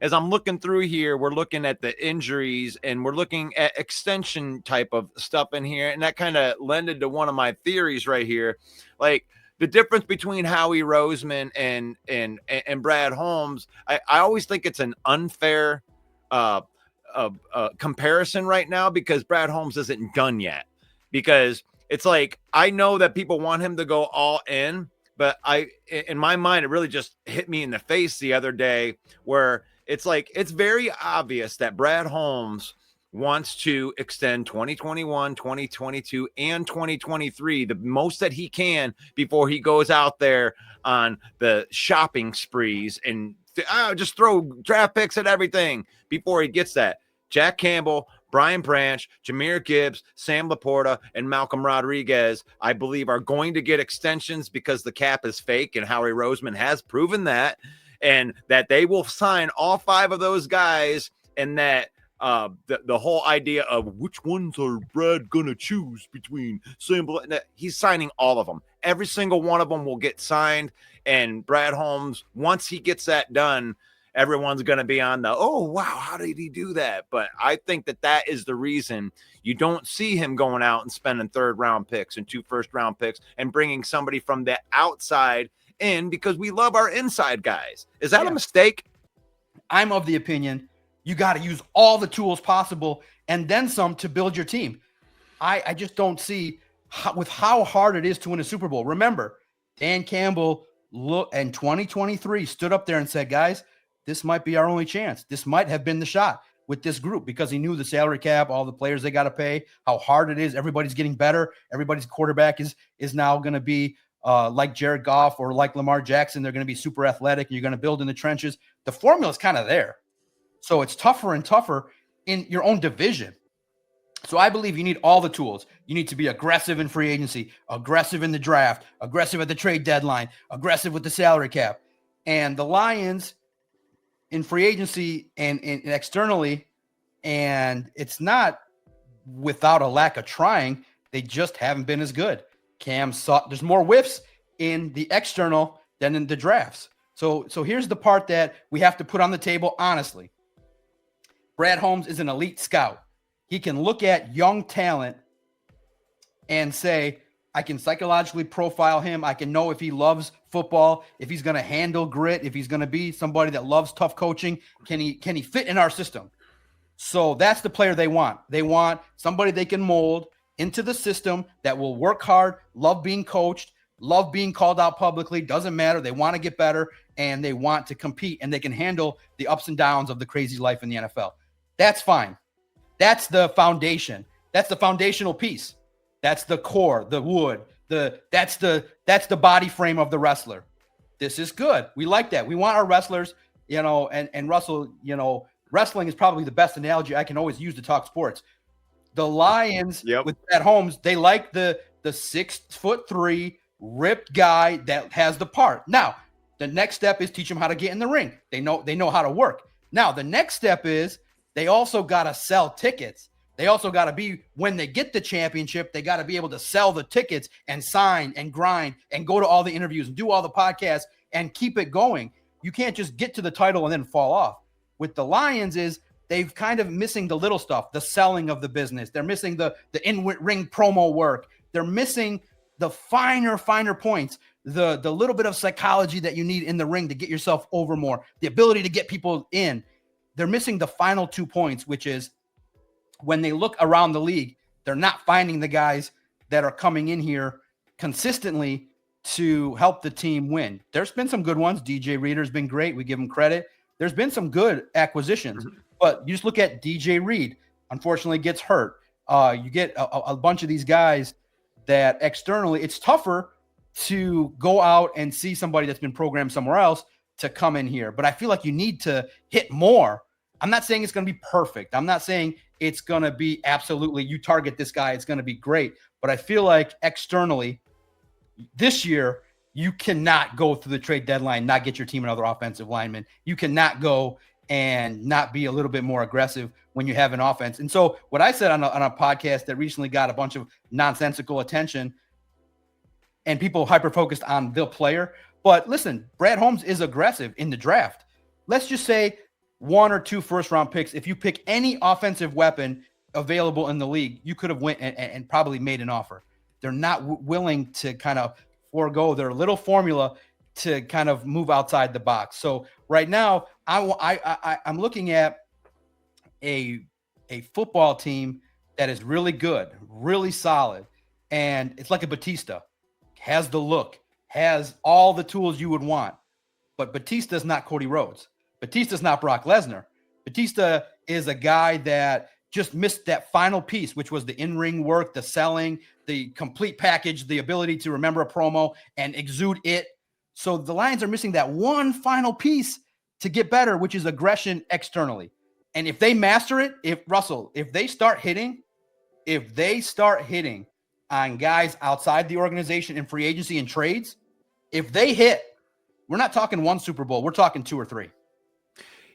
as I'm looking through here, we're looking at the injuries and we're looking at extension type of stuff in here. And that kind of lended to one of my theories right here. Like the difference between Howie Roseman and Brad Holmes, I always think it's an unfair comparison right now because Brad Holmes isn't done yet. Because it's like, I know that people want him to go all in, but in my mind, it really just hit me in the face the other day where it's like, it's very obvious that Brad Holmes wants to extend 2021, 2022, and 2023, the most that he can before he goes out there on the shopping sprees and just throw draft picks at everything before he gets that. Jack Campbell, Brian Branch, Jahmyr Gibbs, Sam Laporta, and Malcolm Rodriguez, I believe, are going to get extensions because the cap is fake, and Howie Roseman has proven that, and that they will sign all 5 of those guys, and that the whole idea of which ones are Brad gonna choose between Sam, he's signing all of them. Every single one of them will get signed, and Brad Holmes, once he gets that done, everyone's going to be on the, oh, wow, how did he do that? But I think that is the reason you don't see him going out and spending 3rd-round picks and 2 first-round picks and bringing somebody from the outside in because we love our inside guys. Is that a mistake? I'm of the opinion you got to use all the tools possible and then some to build your team. I just don't see how hard it is to win a Super Bowl. Remember, Dan Campbell in 2023 stood up there and said, guys, this might be our only chance. This might have been the shot with this group because he knew the salary cap, all the players they got to pay, how hard it is. Everybody's getting better. Everybody's quarterback is now going to be like Jared Goff or like Lamar Jackson. They're going to be super athletic. And you're going to build in the trenches. The formula is kind of there. So it's tougher and tougher in your own division. So I believe you need all the tools. You need to be aggressive in free agency, aggressive in the draft, aggressive at the trade deadline, aggressive with the salary cap. And the Lions in free agency and externally, and it's not without a lack of trying, they just haven't been as good. Cam saw there's more whiffs in the external than in the drafts. So here's the part that we have to put on the table honestly. Brad Holmes is an elite scout. He can look at young talent and say, I can psychologically profile him. I can know if he loves football, if he's going to handle grit, if he's going to be somebody that loves tough coaching. Can he fit in our system? So that's the player they want. They want somebody they can mold into the system that will work hard, love being coached, love being called out publicly. Doesn't matter. They want to get better and they want to compete and they can handle the ups and downs of the crazy life in the NFL. That's fine. That's the foundation. That's the foundational piece. That's the core, the wood, that's the body frame of the wrestler. This is good. We like that. We want our wrestlers, and Russell, wrestling is probably the best analogy I can always use to talk sports. The Lions with Brad Holmes, they like the 6'3" ripped guy that has the part. Now, the next step is teach them how to get in the ring. They know how to work. Now, the next step is they also got to sell tickets. They also got to be, when they get the championship, they got to be able to sell the tickets and sign and grind and go to all the interviews and do all the podcasts and keep it going. You can't just get to the title and then fall off. With the Lions is they've kind of missing the little stuff, the selling of the business. They're missing the in-ring promo work. They're missing the finer points, the little bit of psychology that you need in the ring to get yourself over more, the ability to get people in. They're missing the final 2 points, which is when they look around the league, they're not finding the guys that are coming in here consistently to help the team win. There's been some good ones. DJ Reader's been great. We give him credit. There's been some good acquisitions, but you just look at DJ Reed, unfortunately gets hurt. You get a bunch of these guys that externally, it's tougher to go out and see somebody that's been programmed somewhere else to come in here. But I feel like you need to hit more. I'm not saying it's going to be perfect. I'm not saying it's going to be absolutely, you target this guy, it's going to be great. But I feel like externally this year, you cannot go through the trade deadline, not get your team another offensive lineman. You cannot go and not be a little bit more aggressive when you have an offense. And so what I said on a podcast that recently got a bunch of nonsensical attention and people hyper-focused on the player. But listen, Brad Holmes is aggressive in the draft. Let's just say 1 or 2 first-round picks. If you pick any offensive weapon available in the league, you could have went and probably made an offer. They're not willing to kind of forego their little formula to kind of move outside the box. So right now, I'm looking at a football team that is really good, really solid, and it's like a Batista. Has the look, has all the tools you would want, but Batista's not Cody Rhodes. Batista's not Brock Lesnar. Batista is a guy that just missed that final piece, which was the in-ring work, the selling, the complete package, the ability to remember a promo and exude it. So the Lions are missing that one final piece to get better, which is aggression externally. And if they master it, if they start hitting on guys outside the organization in free agency and trades, if they hit, we're not talking 1 Super Bowl, we're talking 2 or 3.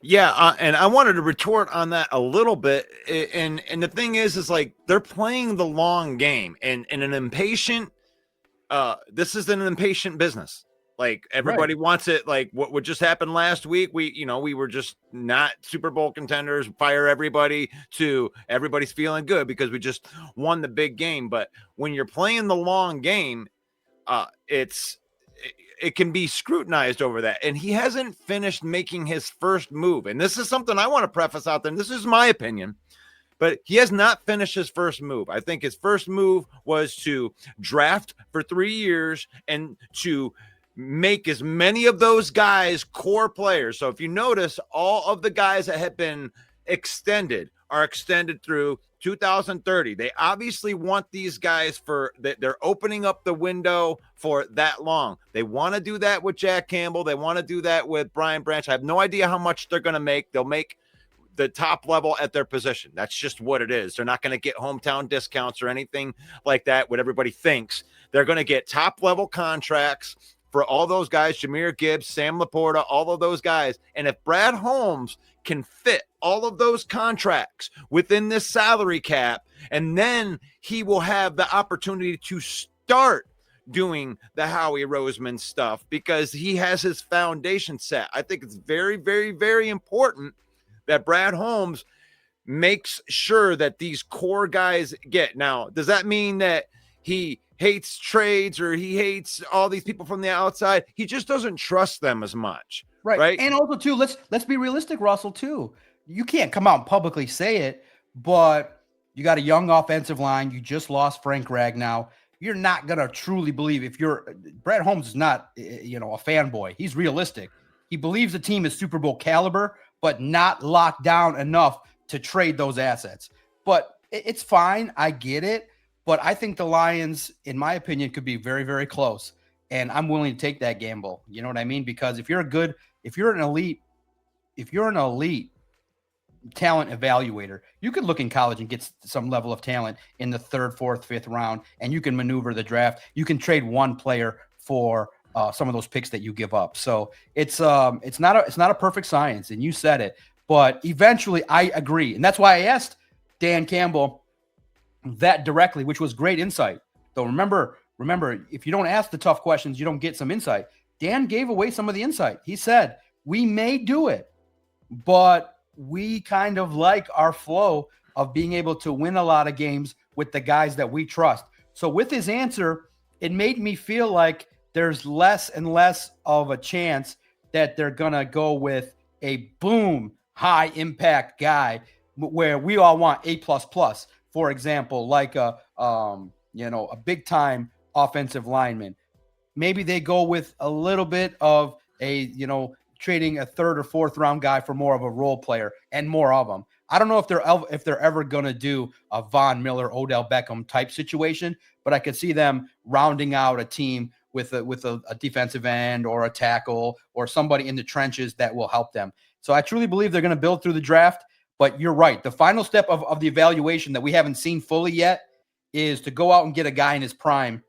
Yeah, and I wanted to retort on that a little bit. And the thing is like they're playing the long game, and an impatient. This is an impatient business. Like everybody wants it. Like what just happened last week. We were just not Super Bowl contenders. Fire everybody to everybody's feeling good because we just won the big game. But when you're playing the long game, it can be scrutinized over that. And he hasn't finished making his first move. And this is something I want to preface out there. And this is my opinion, but he has not finished his first move. I think his first move was to draft for 3 years and to make as many of those guys core players. So if you notice, all of the guys that have been extended are extended through 2030. They obviously want these guys they're opening up the window for that long. They want to do that with Jack Campbell. They want to do that with Brian Branch. I have no idea how much they're going to make. They'll make the top level at their position. That's just what it is. They're not going to get hometown discounts or anything like that, what everybody thinks. They're going to get top level contracts for all those guys, Jahmyr Gibbs, Sam Laporta, all of those guys. And if Brad Holmes can fit all of those contracts within this salary cap, and then he will have the opportunity to start doing the Howie Roseman stuff because he has his foundation set. I think it's very, very, very important that Brad Holmes makes sure that these core guys get. Now, does that mean that he hates trades or he hates all these people from the outside? He just doesn't trust them as much. Right. And also too, let's be realistic, Russell, too. You can't come out and publicly say it, but you got a young offensive line. You just lost Frank Ragnow. You're not going to truly believe Brad Holmes is not, a fanboy. He's realistic. He believes the team is Super Bowl caliber, but not locked down enough to trade those assets. But it's fine. I get it. But I think the Lions, in my opinion, could be very, very close. And I'm willing to take that gamble. You know what I mean? Because if you're an elite talent evaluator, you could look in college and get some level of talent in the 3rd, 4th, 5th round, and you can maneuver the draft. You can trade one player for some of those picks that you give up. So it's not a perfect science, and you said it. But eventually, I agree, and that's why I asked Dan Campbell that directly, which was great insight. Though remember, if you don't ask the tough questions, you don't get some insight. Dan gave away some of the insight. He said, we may do it, but we kind of like our flow of being able to win a lot of games with the guys that we trust. So with his answer, it made me feel like there's less and less of a chance that they're going to go with a boom, high impact guy where we all want A++. For example, like a big time offensive lineman. Maybe they go with a little bit of trading a 3rd or 4th round guy for more of a role player and more of them. I don't know if they're ever going to do a Von Miller, Odell Beckham type situation, but I could see them rounding out a team with a defensive end or a tackle or somebody in the trenches that will help them. So I truly believe they're going to build through the draft. But you're right. The final step of the evaluation that we haven't seen fully yet is to go out and get a guy in his prime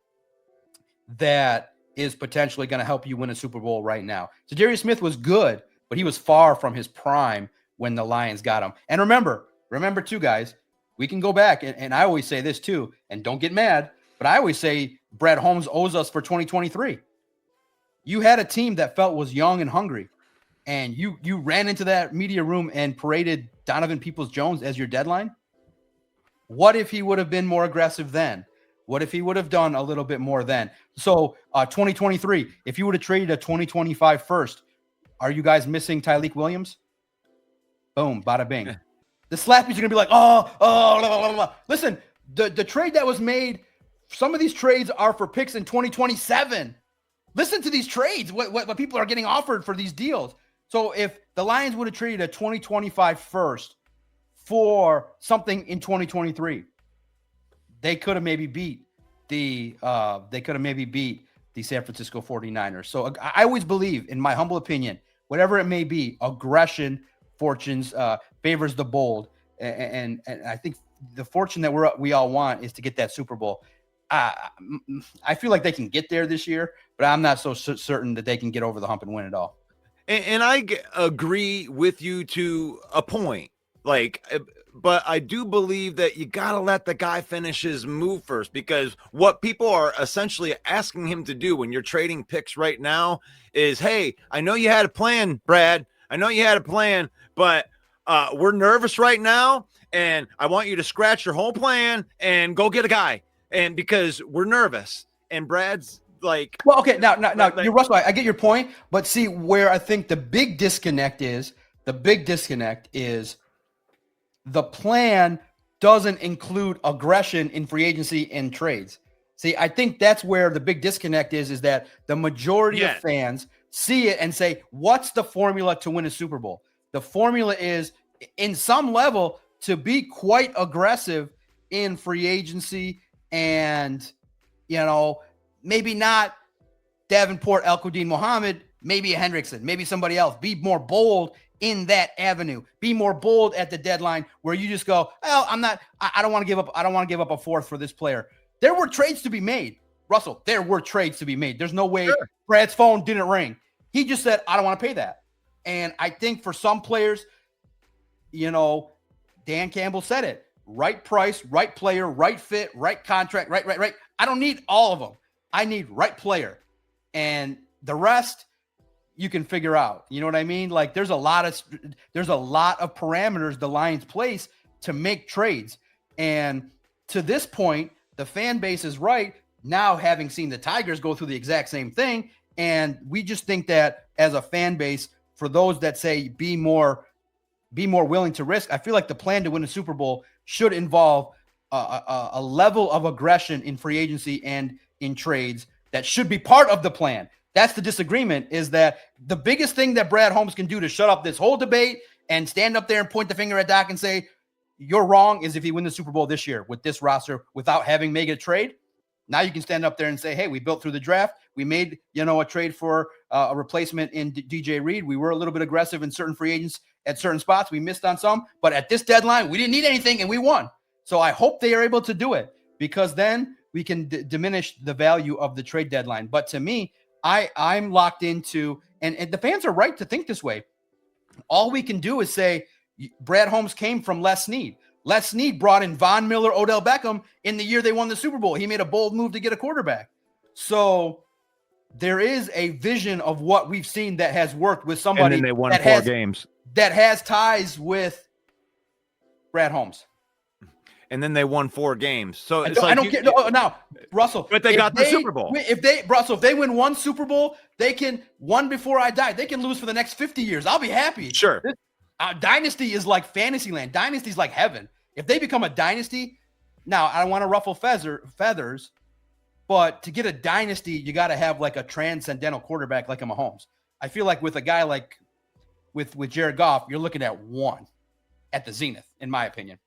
that is potentially going to help you win a Super Bowl right now. So Darius Smith was good, but he was far from his prime when the Lions got him. And remember too, guys, we can go back, and I always say this too, and don't get mad, but I always say Brad Holmes owes us for 2023. You had a team that felt was young and hungry. and you ran into that media room and paraded Donovan Peoples-Jones as your deadline, what if he would have been more aggressive then? What if he would have done a little bit more then? So 2023, if you would have traded a 2025 first, are you guys missing Tyleik Williams? Boom, bada bing. The slappies are going to be like, blah, blah, blah, blah. Listen, the trade that was made, some of these trades are for picks in 2027. Listen to these trades, what people are getting offered for these deals. So if the Lions would have traded a 2025 first for something in 2023, they could have maybe beat the San Francisco 49ers. So I always believe, in my humble opinion, whatever it may be, aggression fortunes favors the bold, and I think the fortune that we all want is to get that Super Bowl. I feel like they can get there this year, but I'm not so certain that they can get over the hump and win it all. And I agree with you to a point, but I do believe that you got to let the guy finish his move first, because what people are essentially asking him to do when you're trading picks right now is, hey, I know you had a plan, Brad. I know you had a plan, but we're nervous right now, and I want you to scratch your whole plan and go get a guy. And because we're nervous, and Brad's like, well, okay, now you're Russell. I get your point, but see where I think the big disconnect is. The plan doesn't include aggression in free agency and trades. See, I think that's where the big disconnect is that the majority of fans see it and say, what's the formula to win a Super Bowl? The formula is, in some level, to be quite aggressive in free agency and, maybe not Davenport, El-Quadin Muhammad, maybe a Hendrickson, maybe somebody else. Be more bold in that avenue. Be more bold at the deadline where you just go, well, I don't want to give up. I don't want to give up a fourth for this player. There were trades to be made. Russell, there were trades to be made. There's no way Brad's phone didn't ring. He just said, I don't want to pay that. And I think for some players, Dan Campbell said it, right price, right player, right fit, right contract, right. I don't need all of them. I need right player. And the rest you can figure out. You know what I mean? Like there's a lot of parameters the Lions place to make trades. And to this point, the fan base is right now, having seen the Tigers go through the exact same thing. And we just think that as a fan base, for those that say be more willing to risk, I feel like the plan to win a Super Bowl should involve a level of aggression in free agency and in trades that should be part of the plan. That's the disagreement, is that the biggest thing that Brad Holmes can do to shut up this whole debate and stand up there and point the finger at Doc and say, you're wrong, is if he wins the Super Bowl this year with this roster without having made a trade. Now you can stand up there and say, hey, we built through the draft. We made, a trade for a replacement in DJ Reed. We were a little bit aggressive in certain free agents at certain spots. We missed on some, but at this deadline, we didn't need anything and we won. So I hope they are able to do it, because then we can diminish the value of the trade deadline. But to me, I'm locked into, and the fans are right to think this way. All we can do is say Brad Holmes came from Les Snead. Les Snead brought in Von Miller, Odell Beckham in the year they won the Super Bowl. He made a bold move to get a quarterback. So there is a vision of what we've seen that has worked with somebody, and then they won 4 games that has ties with Brad Holmes. And then they won 4 games. So it's I don't care. Now, Russell, but they got the Super Bowl. If they win one Super Bowl, they can, one before I die, they can lose for the next 50 years. I'll be happy. Sure. Dynasty is like fantasy land. Dynasty is like heaven. If they become a dynasty, now I don't want to ruffle feathers, but to get a dynasty, you got to have like a transcendental quarterback like a Mahomes. I feel like with a guy like with Jared Goff, you're looking at one at the zenith, in my opinion.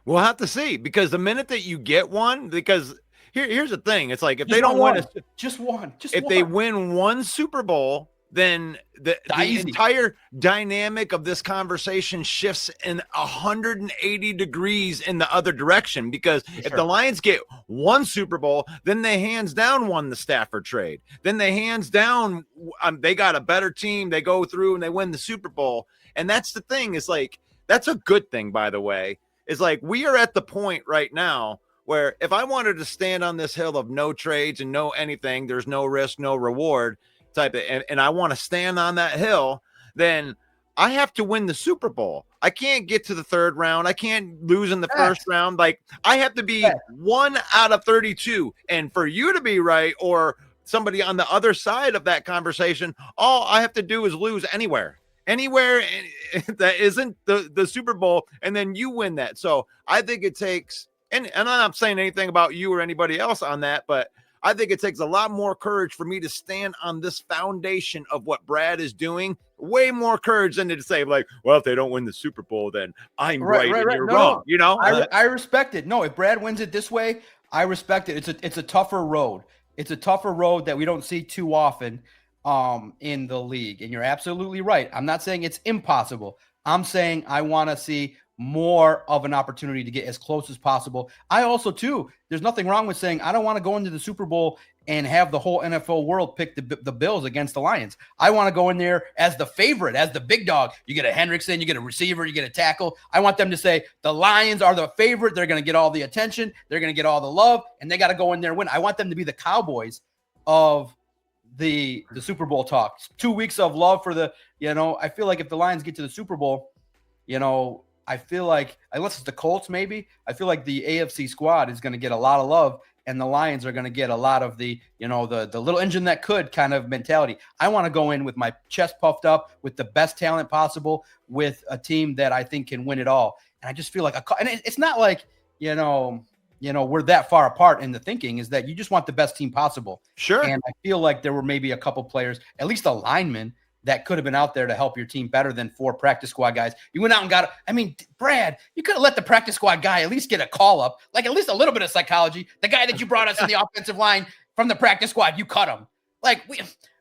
We'll have to see, because the minute that you get one, because here's the thing. It's like if just they don't win just one. They win one Super Bowl, then the entire dynamic of this conversation shifts in 180 degrees in the other direction. Because if the Lions get one Super Bowl, then they hands down won the Stafford trade. Then they hands down, they got a better team. They go through and they win the Super Bowl. And that's the thing. Is like, that's a good thing, by the way. Is like, we are at the point right now where if I wanted to stand on this hill of no trades and no anything, there's no risk, no reward type of, and I want to stand on that hill, then I have to win the Super Bowl. I can't get to the third round. I can't lose in the first round. Like, I have to be 1 out of 32. And for you to be right, or somebody on the other side of that conversation, all I have to do is lose anywhere that isn't the Super Bowl, and then you win that. So I think it takes, and I'm not saying anything about you or anybody else on that, but I think it takes a lot more courage for me to stand on this foundation of what Brad is doing. Way more courage than to say, like, well, if they don't win the Super Bowl, then I'm right and you're wrong. I respect it. No, if Brad wins it this way, I respect it. It's a tougher road. It's a tougher road that we don't see too often in the league. And you're absolutely right. I'm not saying it's impossible. I'm saying I want to see more of an opportunity to get as close as possible. I also, too, there's nothing wrong with saying I don't want to go into the Super Bowl and have the whole NFL world pick the Bills against the Lions. I want to go in there as the favorite, as the big dog. You get a Hendrickson, you get a receiver, you get a tackle. I want them to say the Lions are the favorite. They're going to get all the attention. They're going to get all the love, and they got to go in there and win. I want them to be the Cowboys of the Super Bowl talk. 2 weeks of love for I feel like if the Lions get to the Super Bowl, I feel like, unless it's the Colts, maybe, I feel like the AFC squad is going to get a lot of love, and the Lions are going to get a lot of the little engine that could kind of mentality. I want to go in with my chest puffed up, with the best talent possible, with a team that I think can win it all. And I just feel like, and it's not like, we're that far apart in the thinking, is that you just want the best team possible. Sure. And I feel like there were maybe a couple players, at least a lineman, that could have been out there to help your team better than 4 practice squad guys. You went out and Brad, you could have let the practice squad guy at least get a call up, like at least a little bit of psychology. The guy that you brought us in the offensive line from the practice squad, you cut him. Like,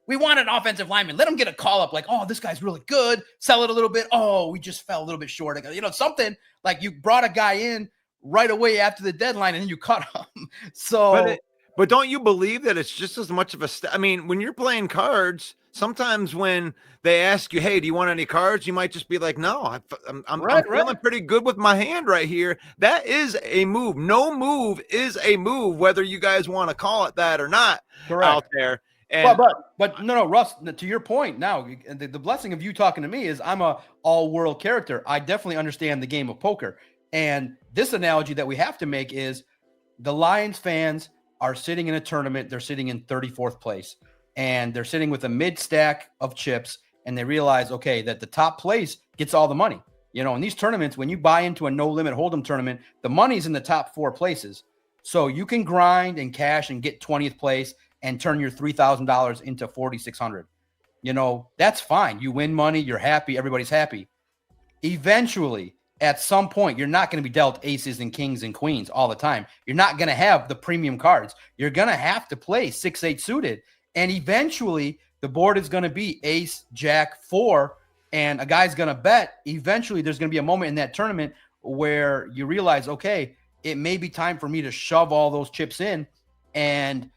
we want an offensive lineman. Let him get a call up, like, oh, this guy's really good. Sell it a little bit. Oh, we just fell a little bit short. Something like you brought a guy in right away after the deadline and then you cut him. So, but don't you believe that it's just as much of a when you're playing cards, sometimes when they ask you, hey, do you want any cards? You might just be like, no, I'm feeling pretty good with my hand right here. That is a move. No move is a move, whether you guys want to call it that or not. Correct. Out there. And but no, Russ, to your point now, the blessing of you talking to me is I'm a all-world character. I definitely understand the game of poker. And this analogy that we have to make is the Lions fans are sitting in a tournament. They're sitting in 34th place. And they're sitting with a mid stack of chips, and they realize, okay, that the top place gets all the money. In these tournaments, when you buy into a no limit hold'em tournament, the money's in the top 4 places. So you can grind and cash and get 20th place and turn your $3,000 into $4,600. That's fine. You win money. You're happy. Everybody's happy. Eventually, at some point, you're not going to be dealt aces and kings and queens all the time. You're not going to have the premium cards. You're going to have to play 6-8 suited. And eventually, the board is going to be ace, jack, 4, and a guy's going to bet. Eventually, there's going to be a moment in that tournament where you realize, okay, it may be time for me to shove all those chips in and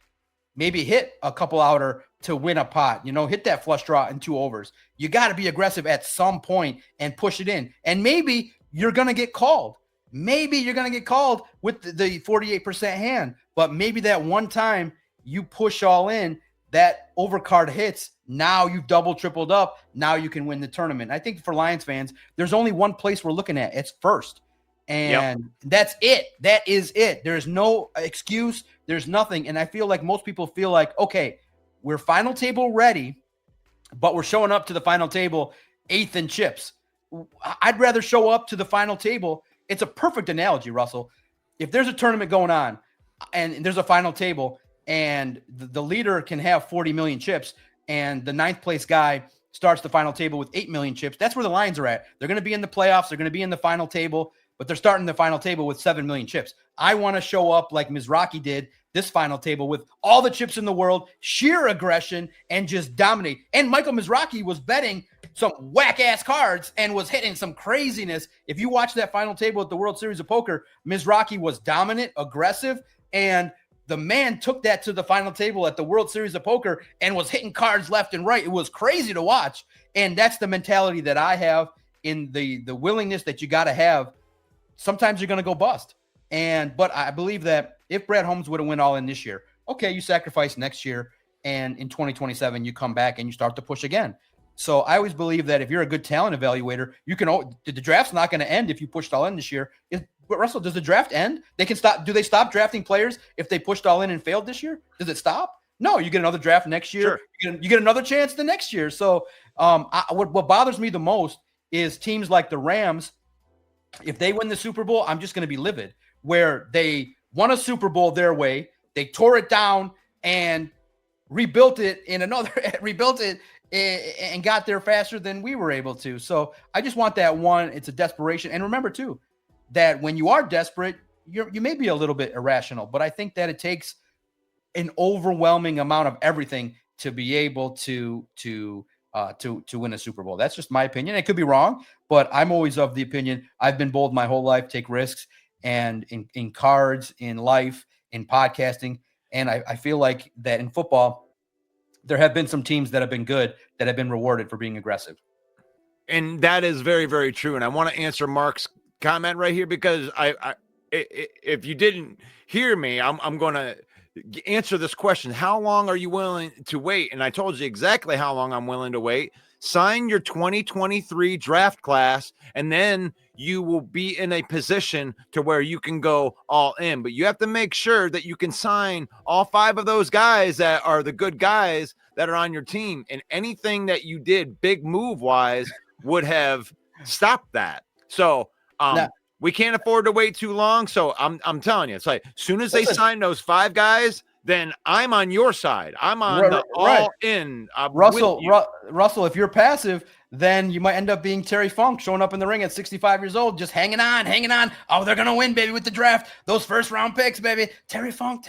maybe hit a couple outer to win a pot, hit that flush draw and 2 overs. You got to be aggressive at some point and push it in. And maybe you're going to get called. Maybe you're going to get called with the 48% hand, but maybe that one time you push all in, that overcard hits, now you've double, tripled up. Now you can win the tournament. I think for Lions fans, there's only one place we're looking at. It's first. And That's it. That is it. There's no excuse. There's nothing. And I feel like most people feel like, okay, we're final table ready, but we're showing up to the final table 8th in chips. I'd rather show up to the final table. It's a perfect analogy, Russell. If there's a tournament going on and there's a final table, and the leader can have 40 million chips, and the 9th place guy starts the final table with 8 million chips. That's where the Lions are at. They're going to be in the playoffs. They're going to be in the final table, but they're starting the final table with 7 million chips. I want to show up like Mizrachi did this final table with all the chips in the world, sheer aggression, and just dominate. And Michael Mizrachi was betting some whack-ass cards and was hitting some craziness. If you watch that final table at the World Series of Poker, Mizrachi was dominant, aggressive, and the man took that to the final table at the World Series of Poker and was hitting cards left and right. It was crazy to watch. And that's the mentality that I have, in the willingness that you got to have. Sometimes you're going to go bust. But I believe that if Brad Holmes would have went all in this year, okay, you sacrifice next year, and in 2027, you come back and you start to push again. So I always believe that if you're a good talent evaluator, you can. The draft's not going to end if you pushed all in this year. But Russell, does the draft end? They can stop. Do they stop drafting players if they pushed all in and failed this year? Does it stop? No, you get another draft next year. Sure. You get another chance the next year. So what bothers me the most is teams like the Rams. If they win the Super Bowl, I'm just going to be livid. Where they won a Super Bowl their way, they tore it down and rebuilt it and got there faster than we were able to. So I just want that one. It's a desperation. And remember too, that when you are desperate, you may be a little bit irrational, but I think that it takes an overwhelming amount of everything to be able to win a Super Bowl. That's just my opinion. It could be wrong, but I'm always of the opinion. I've been bold my whole life, take risks, and in cards, in life, in podcasting. And I feel like that in football, there have been some teams that have been good, that have been rewarded for being aggressive. And that is very, very true. And I want to answer Mark's comment right here, because if you didn't hear me, I'm going to answer this question. How long are you willing to wait? And I told you exactly how long I'm willing to wait. Sign your 2023 draft class, and then you will be in a position to where you can go all in. But you have to make sure that you can sign all 5 of those guys that are the good guys that are on your team. And anything that you did big move wise would have stopped that. So we can't afford to wait too long. So I'm telling you, it's like, as soon as they sign those 5 guys, then I'm on your side. I'm on the all in. Russell, if you're passive, then you might end up being Terry Funk, showing up in the ring at 65 years old, just hanging on. Oh, they're going to win, baby, with the draft. Those first round picks, baby. Terry Funk.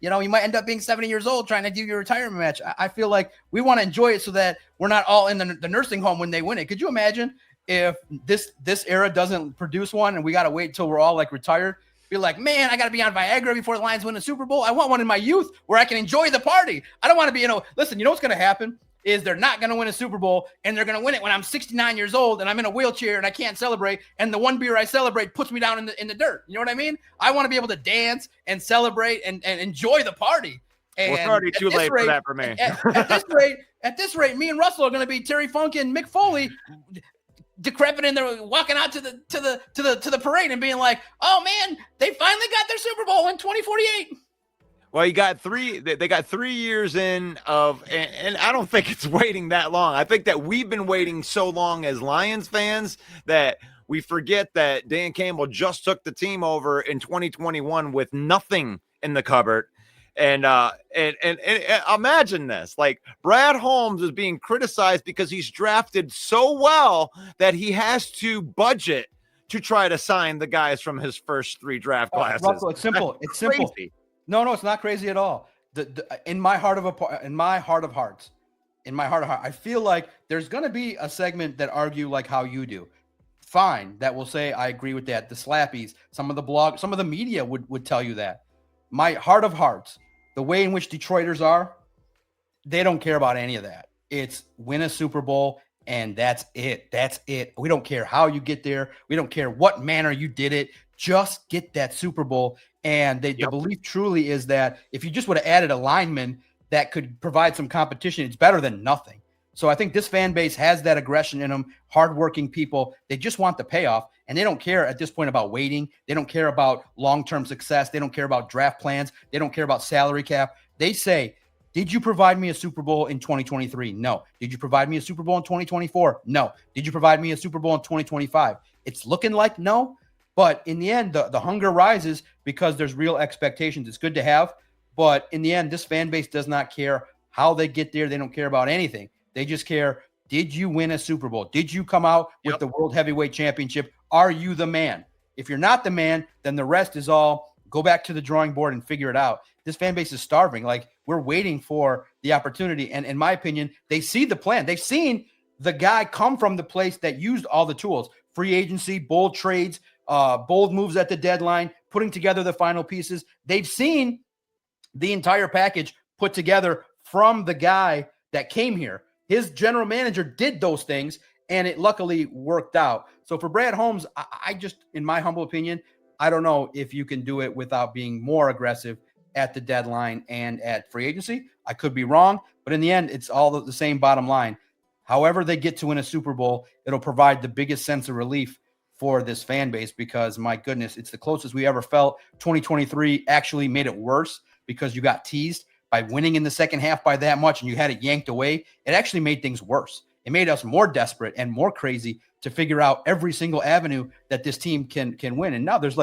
You know, you might end up being 70 years old trying to do your retirement match. I feel like we want to enjoy it so that we're not all in the nursing home when they win it. Could you imagine if this era doesn't produce one and we got to wait until we're all like retired? Be like, man, I got to be on Viagra before the Lions win a Super Bowl. I want one in my youth where I can enjoy the party. I don't want to be, listen, you know what's going to happen is they're not going to win a Super Bowl, and they're going to win it when I'm 69 years old and I'm in a wheelchair and I can't celebrate. And the one beer I celebrate puts me down in the dirt. You know what I mean? I want to be able to dance and celebrate and enjoy the party. And it's already too late for that for me. At this rate, me and Russell are going to be Terry Funk and Mick Foley, decrepit in there, walking out to the parade and being like, oh man, they finally got their Super Bowl in 2048. Well, you got 3, they got 3 years in of, and I don't think it's waiting that long. I think that we've been waiting so long as Lions fans that we forget that Dan Campbell just took the team over in 2021 with nothing in the cupboard. And imagine this, like Brad Holmes is being criticized because he's drafted so well that he has to budget to try to sign the guys from his first 3 draft classes. Russell, it's simple. It's simple. No, it's not crazy at all. In my heart of hearts, I feel like there's going to be a segment that argue like how you do. Fine, that will say I agree with that. The slappies, some of the media would tell you that. My heart of hearts, the way in which Detroiters are, they don't care about any of that. It's win a Super Bowl, and that's it. That's it. We don't care how you get there. We don't care what manner you did it. Just get that Super Bowl. And the belief truly is that if you just would have added a lineman that could provide some competition, it's better than nothing. So I think this fan base has that aggression in them, hardworking people. They just want the payoff, and they don't care at this point about waiting. They don't care about long-term success. They don't care about draft plans. They don't care about salary cap. They say, did you provide me a Super Bowl in 2023? No. Did you provide me a Super Bowl in 2024? No. Did you provide me a Super Bowl in 2025? It's looking like no, but in the end, the hunger rises because there's real expectations. It's good to have, but in the end, this fan base does not care how they get there. They don't care about anything. They just care, did you win a Super Bowl? Did you come out with the World Heavyweight Championship? Are you the man? If you're not the man, then the rest is all go back to the drawing board and figure it out. This fan base is starving. Like, we're waiting for the opportunity. And in my opinion, they see the plan. They've seen the guy come from the place that used all the tools, free agency, bold trades, bold moves at the deadline, putting together the final pieces. They've seen the entire package put together from the guy that came here. His general manager did those things, and it luckily worked out. So for Brad Holmes, I just, in my humble opinion, I don't know if you can do it without being more aggressive at the deadline and at free agency. I could be wrong, but in the end, it's all the same bottom line. However they get to win a Super Bowl, it'll provide the biggest sense of relief for this fan base because, my goodness, it's the closest we ever felt. 2023 actually made it worse because you got teased by winning in the second half by that much and you had it yanked away. It actually made things worse. It made us more desperate and more crazy to figure out every single avenue that this team can win. And now there's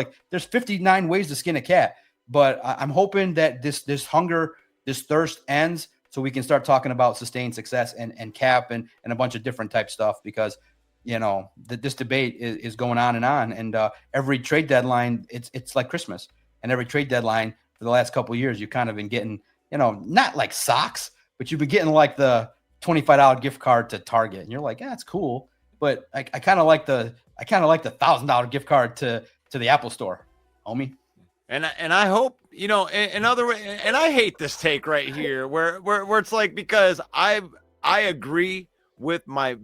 59 ways to skin a cat. But I'm hoping that this hunger, this thirst ends so we can start talking about sustained success and cap and a bunch of different type stuff because, this debate is going on. And every trade deadline, it's like Christmas. And every trade deadline for the last couple of years, you've kind of been getting, not like socks, but you've been getting like the $25 gift card to Target. And you're like, yeah, it's cool. But I kind of like the $1,000 gift card to the Apple store, homie. And I hope, in other way, and I hate this take right here where it's like, because I agree with my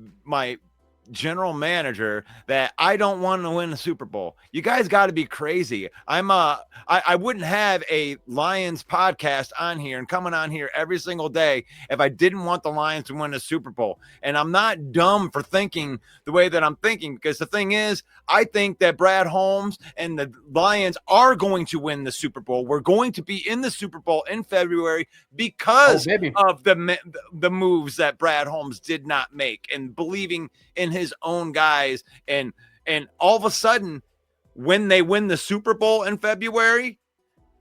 general manager that I don't want to win the Super Bowl. You guys got to be crazy. I wouldn't have a Lions podcast on here and coming on here every single day if I didn't want the Lions to win the Super Bowl. And I'm not dumb for thinking the way that I'm thinking, because the thing is, I think that Brad Holmes and the Lions are going to win the Super Bowl. We're going to be in the Super Bowl in February because of the moves that Brad Holmes did not make and believing in his own guys. And all of a sudden, when they win the Super Bowl in February,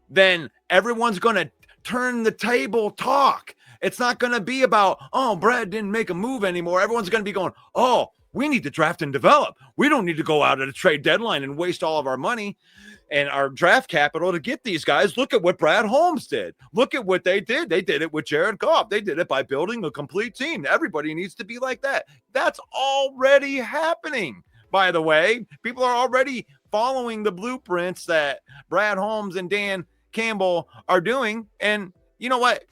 then everyone's going to turn the table talk. It's not going to be about, oh, Brad didn't make a move anymore. Everyone's going to be going, oh, we need to draft and develop. We don't need to go out at a trade deadline and waste all of our money and our draft capital to get these guys. Look at what Brad Holmes did. Look at what they did. They did it with Jared Goff. They did it by building a complete team. Everybody needs to be like that. That's already happening, by the way. People are already following the blueprints that Brad Holmes and Dan Campbell are doing. And you know what?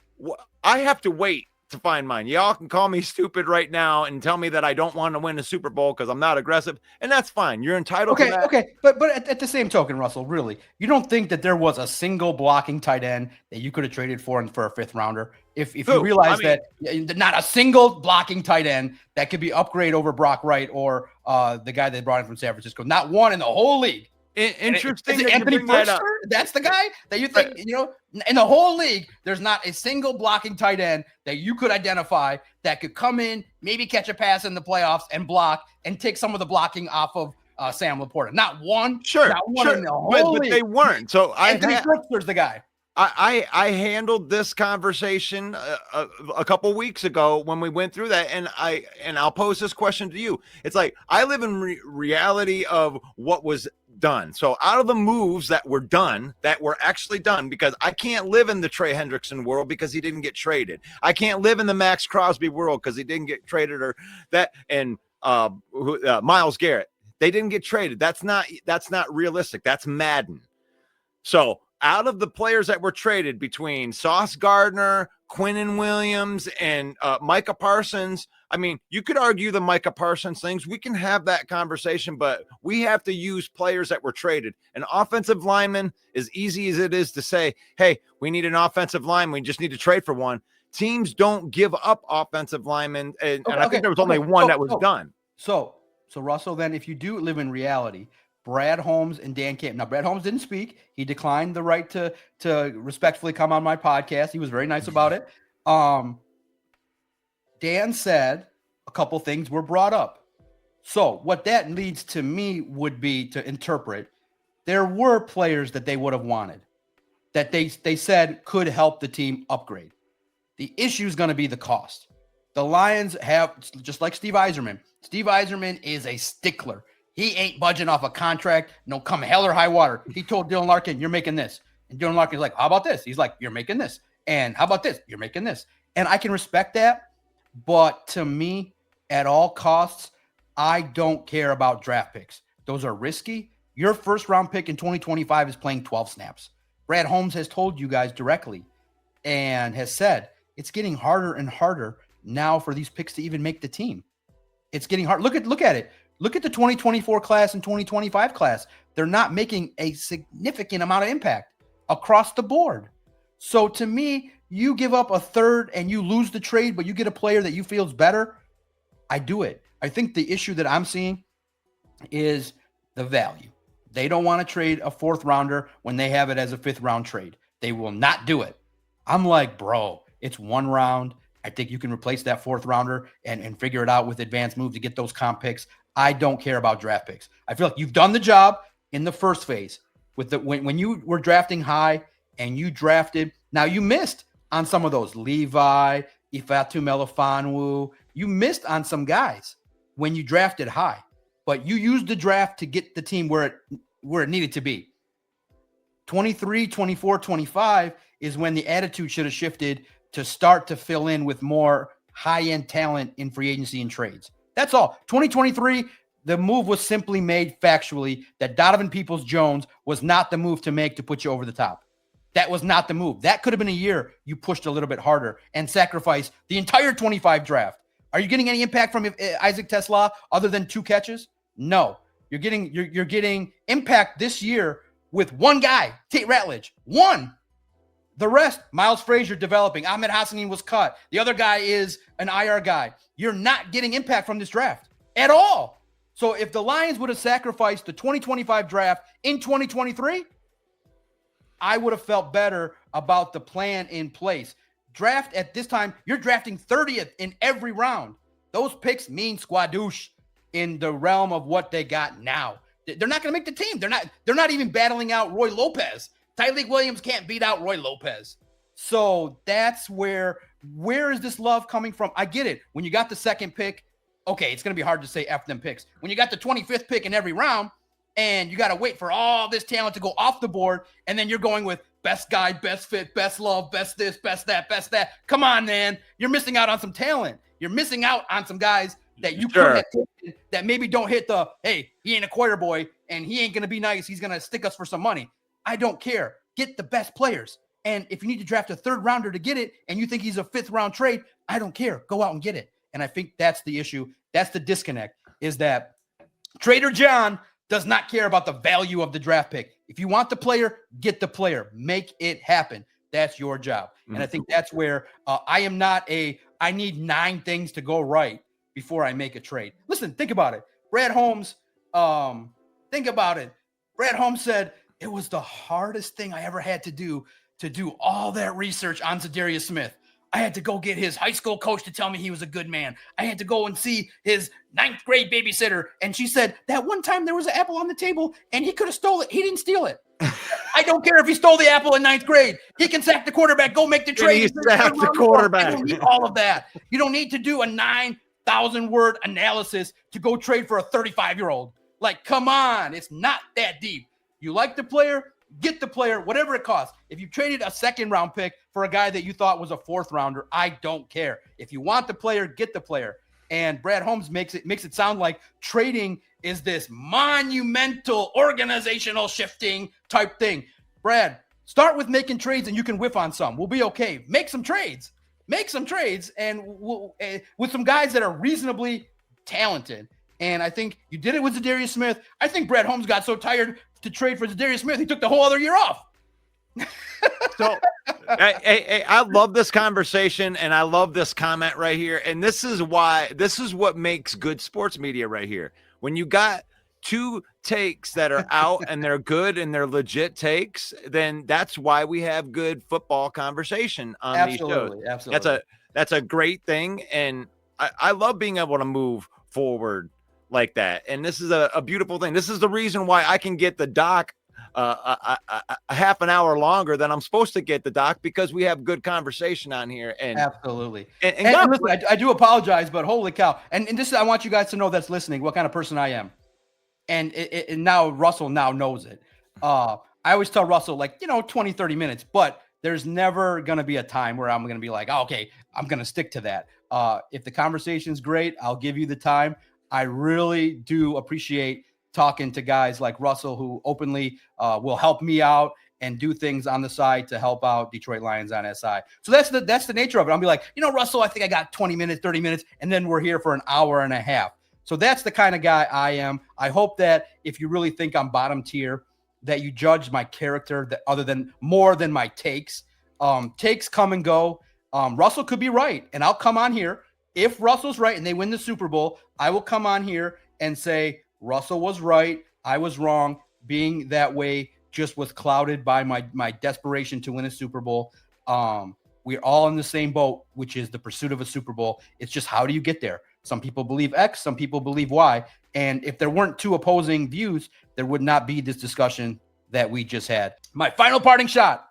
I have to wait to find mine. Y'all can call me stupid right now and tell me that I don't want to win a Super Bowl because I'm not aggressive, and that's fine. You're entitled to that. Okay, but at the same token, Russell, really, you don't think that there was a single blocking tight end that you could have traded for a fifth rounder? If you realize that not a single blocking tight end that could be upgrade over Brock Wright or the guy they brought in from San Francisco, not one in the whole league. Interesting. Is it Anthony Firkser? That's the guy that you think, in the whole league, there's not a single blocking tight end that you could identify that could come in, maybe catch a pass in the playoffs and block and take some of the blocking off of Sam Laporta. Not one. Not one in the whole league. But they weren't. So Anthony Firkser's the guy. I handled this conversation a couple weeks ago when we went through that, and I'll pose this question to you. It's like I live in reality of what was done. So out of the moves that were done, that were actually done, because I can't live in the Trey Hendrickson world because he didn't get traded. I can't live in the Max Crosby world because he didn't get traded, or that, and Myles Garrett, they didn't get traded. That's not realistic. That's Madden. So out of the players that were traded between Sauce Gardner, Quinnen Williams, and Micah Parsons, I mean, you could argue the Micah Parsons things. We can have that conversation, but we have to use players that were traded. An offensive lineman, as easy as it is to say, hey, we need an offensive lineman, we just need to trade for one. Teams don't give up offensive linemen, and I think there was only one that was done. So Russell, then if you do live in reality, Brad Holmes and Dan Campbell. Now, Brad Holmes didn't speak. He declined the right to respectfully come on my podcast. He was very nice about it. Dan said a couple things were brought up. So what that leads to me would be to interpret there were players that they would have wanted that they said could help the team upgrade. The issue is going to be the cost. The Lions have, just like Steve Yzerman. Steve Yzerman is a stickler. He ain't budging off a contract. No, come hell or high water. He told Dylan Larkin, you're making this. And Dylan Larkin's like, how about this? He's like, you're making this. And how about this? You're making this. And I can respect that. But to me, at all costs, I don't care about draft picks. Those are risky. Your first round pick in 2025 is playing 12 snaps. Brad Holmes has told you guys directly and has said it's getting harder and harder now for these picks to even make the team. It's getting hard. Look at it. Look at the 2024 class and 2025 class. They're not making a significant amount of impact across the board. So to me, you give up a third and you lose the trade, but you get a player that you feel is better. I do it. I think the issue that I'm seeing is the value. They don't want to trade a 4th rounder when they have it as a 5th round trade. They will not do it. I'm like, bro, it's 1 round. I think you can replace that 4th rounder and figure it out with advanced move to get those comp picks. I don't care about draft picks. I feel like you've done the job in the first phase with when you were drafting high and you drafted. Now you missed on some of those. Levi, Ifeatu Melifonwu. You missed on some guys when you drafted high, but you used the draft to get the team where it needed to be. 23, 24, 25 is when the attitude should have shifted to start to fill in with more high-end talent in free agency and trades. That's all. 2023, the move was simply made factually that Donovan Peoples-Jones was not the move to make to put you over the top. That was not the move. That could have been a year you pushed a little bit harder and sacrificed the entire 25 draft. Are you getting any impact from Isaac Tesla other than 2 catches? No. You're getting impact this year with 1 guy, Tate Ratledge. 1. The rest, Miles Frazier developing. Ahmed Hassanin was cut. The other guy is an IR guy. You're not getting impact from this draft at all. So if the Lions would have sacrificed the 2025 draft in 2023, I would have felt better about the plan in place. Draft at this time, you're drafting 30th in every round. Those picks mean squadoosh in the realm of what they got now. They're not going to make the team. They're not even battling out Roy Lopez. Tyreek Williams can't beat out Roy Lopez. So that's where is this love coming from? I get it. When you got the 2nd pick, okay, it's going to be hard to say F them picks. When you got the 25th pick in every round and you got to wait for all this talent to go off the board, and then you're going with best guy, best fit, best love, best this, best that, best that. Come on, man. You're missing out on some talent. You're missing out on some guys that you could have taken that maybe don't hit the, hey, he ain't a choir boy and he ain't going to be nice. He's going to stick us for some money. I don't care. Get the best players. And if you need to draft a 3rd rounder to get it and you think he's a 5th round trade, I don't care. Go out and get it. And I think that's the issue. That's the disconnect, is that Trader John does not care about the value of the draft pick. If you want the player, get the player. Make it happen. That's your job. Mm-hmm. And I think that's where I am not I need 9 things to go right before I make a trade. Listen, think about it. Brad Holmes, think about it. Brad Holmes said, it was the hardest thing I ever had to do all that research on Zadarius Smith. I had to go get his high school coach to tell me he was a good man. I had to go and see his 9th grade babysitter. And she said that one time there was an apple on the table and he could have stole it. He didn't steal it. I don't care if he stole the apple in 9th grade. He can sack the quarterback, go make the trade. He sacked the quarterback. You don't need all of that. You don't need to do a 9,000-word analysis to go trade for a 35-year-old. Like, come on. It's not that deep. You like the player, get the player, whatever it costs. If you traded a 2nd round pick for a guy that you thought was a 4th rounder, I don't care. If you want the player, get the player. And Brad Holmes makes it sound like trading is this monumental organizational shifting type thing. Brad, start with making trades and you can whiff on some. We'll be okay. Make some trades. And with some guys that are reasonably talented. And I think you did it with Zadarius Smith. I think Brad Holmes got so tired to trade for Zadarius Smith, he took the whole other year off. So I love this conversation and I love this comment right here. And this is what makes good sports media right here. When you got 2 takes that are out and they're good and they're legit takes, then that's why we have good football conversation on these shows. Absolutely. That's a great thing. And I love being able to move forward like that. And this is a beautiful thing. This is the reason why I can get the doc a half an hour longer than I'm supposed to get the doc, because we have good conversation on here. And absolutely. And listen, I do apologize, but holy cow. And this, I want you guys to know that's listening, what kind of person I am. And now Russell now knows it. I always tell Russell, 20, 30 minutes, but there's never going to be a time where I'm going to be like, oh, okay, I'm going to stick to that. If the conversation's great, I'll give you the time. I really do appreciate talking to guys like Russell, who openly will help me out and do things on the side to help out Detroit Lions on SI. So that's the nature of it. I'll be like, Russell, I think I got 20 minutes, 30 minutes, and then we're here for an hour and a half. So that's the kind of guy I am. I hope that if you really think I'm bottom tier, that you judge my character more than my takes. Takes come and go. Russell could be right, and I'll come on here if Russell's right and they win the Super Bowl, I will come on here and say Russell was right, I was wrong. Being that way just was clouded by my desperation to win a Super Bowl. We're all in the same boat, which is the pursuit of a Super Bowl. It's just, how do you get there? Some people believe X, some people believe Y. And if there weren't two opposing views, there would not be this discussion that we just had. My final parting shot.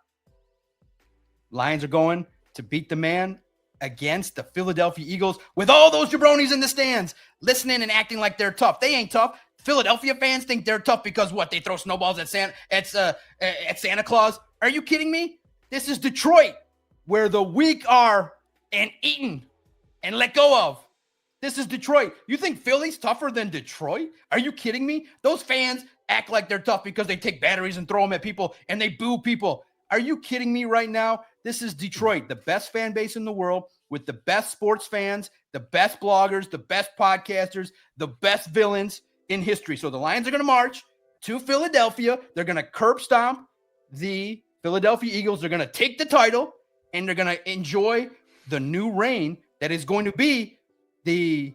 Lions are going to beat the man against the Philadelphia Eagles with all those jabronis in the stands listening and acting like they're tough. They ain't tough. Philadelphia fans think they're tough because what? They throw snowballs at Santa Claus. Are you kidding me? This is Detroit, where the weak are and eaten and let go of. This is Detroit. You think Philly's tougher than Detroit? Are you kidding me? Those fans act like they're tough because they take batteries and throw them at people and they boo people. Are you kidding me right now? This is Detroit, the best fan base in the world, with the best sports fans, the best bloggers, the best podcasters, the best villains in history. So the Lions are going to march to Philadelphia. They're going to curb stomp the Philadelphia Eagles. They're going to take the title, and they're going to enjoy the new reign that is going to be the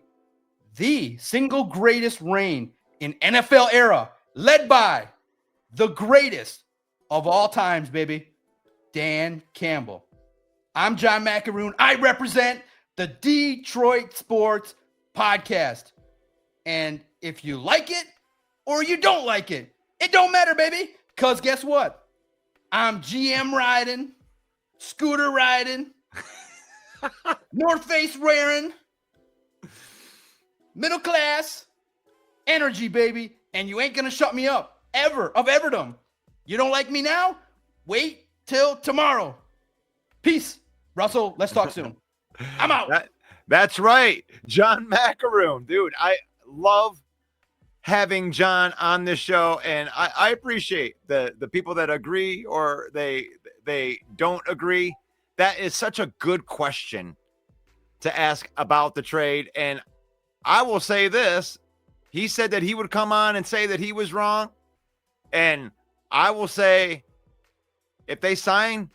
single greatest reign in NFL era, led by the greatest of all times, baby, Dan Campbell. I'm John Macaroon. I represent the Detroit Sports Podcast. And if you like it or you don't like it, it don't matter, baby. Because guess what? I'm GM riding, scooter riding, North Face wearing, middle class, energy, baby. And you ain't going to shut me up, ever, of everdom. You don't like me now? Wait till tomorrow. Peace. Russell, let's talk soon. I'm out. That's right. John Macaroon. Dude, I love having John on this show, and I appreciate the people that agree or they don't agree. That is such a good question to ask about the trade. And I will say this. He said that he would come on and say that he was wrong. And I will say, if they sign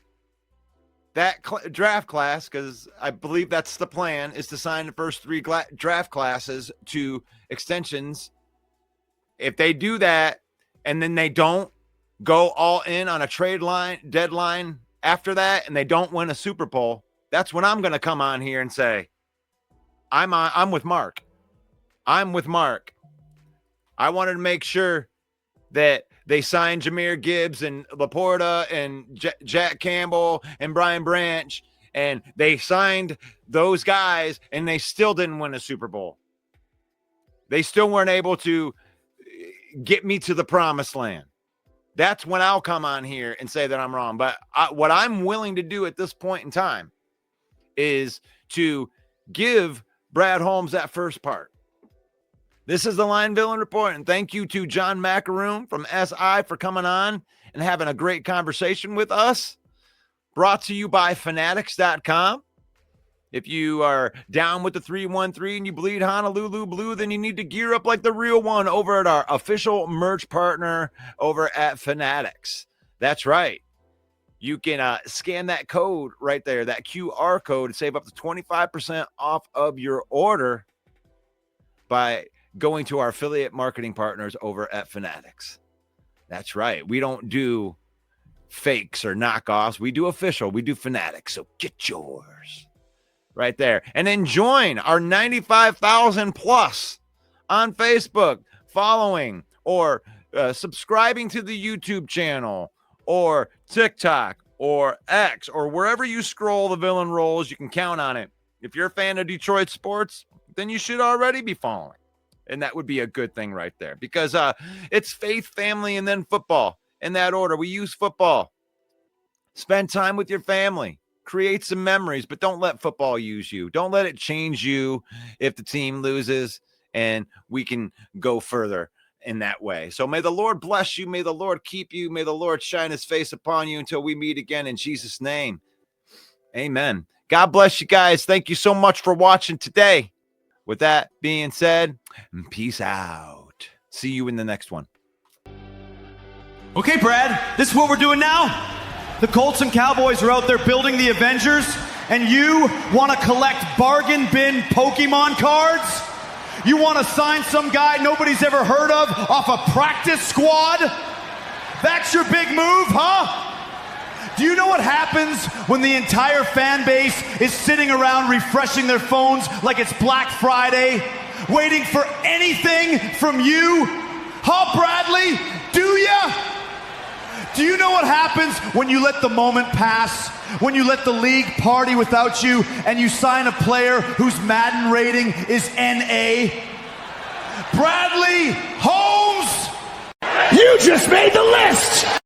that draft class, because I believe that's the plan, is to sign the first three draft classes to extensions. If they do that and then they don't go all in on a trade deadline after that, and they don't win a Super Bowl, that's when I'm going to come on here and say, I'm with Mark. I'm with Mark. I wanted to make sure that they signed Jahmyr Gibbs and Laporta and Jack Campbell and Brian Branch, and they signed those guys, and they still didn't win a Super Bowl. They still weren't able to get me to the promised land. That's when I'll come on here and say that I'm wrong. But what I'm willing to do at this point in time is to give Brad Holmes that first part. This is the Line Villain Report, and thank you to John Macaroon from SI for coming on and having a great conversation with us. Brought to you by Fanatics.com. If you are down with the 313 and you bleed Honolulu blue, then you need to gear up like the real one over at our official merch partner over at Fanatics. That's right. You can scan that code right there, that QR code, and save up to 25% off of your order by going to our affiliate marketing partners over at Fanatics. That's right. We don't do fakes or knockoffs. We do official. We do Fanatics. So get yours right there. And then join our 95,000 plus on Facebook, following or subscribing to the YouTube channel or TikTok or X or wherever you scroll the villain rolls. You can count on it. If you're a fan of Detroit sports, then you should already be following. And that would be a good thing right there, because it's faith, family, and then football in that order. We use football. Spend time with your family. Create some memories, but don't let football use you. Don't let it change you if the team loses, and we can go further in that way. So may the Lord bless you. May the Lord keep you. May the Lord shine his face upon you until we meet again in Jesus' name. Amen. God bless you guys. Thank you so much for watching today. With that being said, peace out. See you in the next one. Okay, Brad, this is what we're doing now. The Colts and Cowboys are out there building the Avengers. and you want to collect bargain bin Pokemon cards? You want to sign some guy nobody's ever heard of off a practice squad? That's your big move, huh? Do you know what happens when the entire fan base is sitting around refreshing their phones like it's Black Friday, waiting for anything from you? Huh, Bradley? Do ya? Do you know what happens when you let the moment pass? When you let the league party without you and you sign a player whose Madden rating is NA? Bradley Holmes! You just made the list!